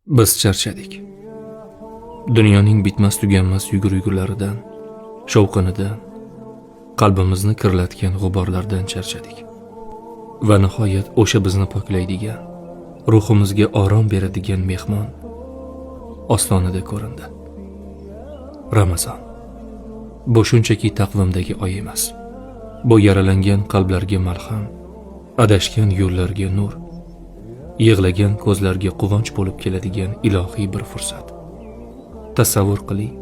Biz charchadik. Dunyoning bitmas tuganmas yugur-yugurlaridan, shovqinidan, qalbimizni kirlatgan g'uborlardan charchadik. Va nihoyat o'sha bizni poklaydigan, ruhimizga orom beradigan mehmon ostonada ko'rindi. Ramazon. Bu shunchaki taqvimdagi oy emas. Bu yaralangan qalblarga malham, adashgan yo'llarga nur, yig'lagan ko'zlarga quvonch bo'lib keladigan ilohiy bir fursat. Tasavvur qiling,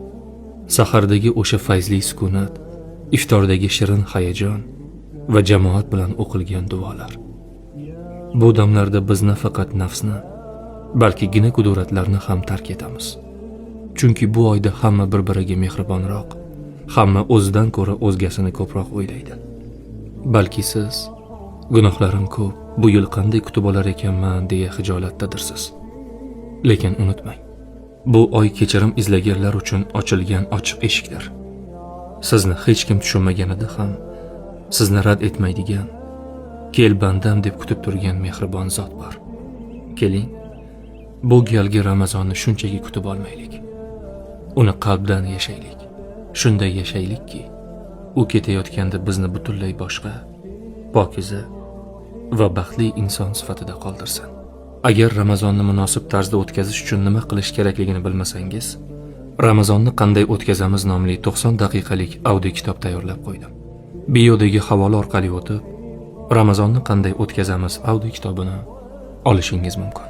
sahardagi o'sha fayzli sukunat, iftordagi shirin hayajon va jamoat bilan o'qilgan duolar. Bu damlarda biz nafaqat nafsni, balki gina quduratlarni ham tark etamiz. Chunki bu oyda hamma bir-biriga mehribonroq, hamma o'zidan ko'ra o'zgasini ko'proq o'ylaydi. Balki siz gunohlarim ko'p, bu yil qanday kutib olar ekanman deya hijolatdadirsiz. Lekin unutmang, bu oy kechirim izlaganlar uchun ochilgan ochiq eshikdir. Sizni hech kim tushunmaganida ham sizni rad etmaydigan, kel bandam deb kutib turgan mehribon zot bor. Keling, bu galgi Ramazonni shunchaki kutib olmaylik. Uni qalbdan yashaylik. Shunday yashaylikki, u ketayotganda bizni butunlay boshqa, pokiza va baxtli inson sifatida qoldirsin. Agar Ramazonni munosib tarzda o'tkazish uchun nima qilish kerakligini bilmasangiz, Ramazonni qanday o'tkazamiz nomli 90 daqiqalik audio kitob tayyorlab qo'ydim. Biodagi havola orqali o'tib, Ramazonni qanday o'tkazamiz audio kitobini olishingiz mumkin.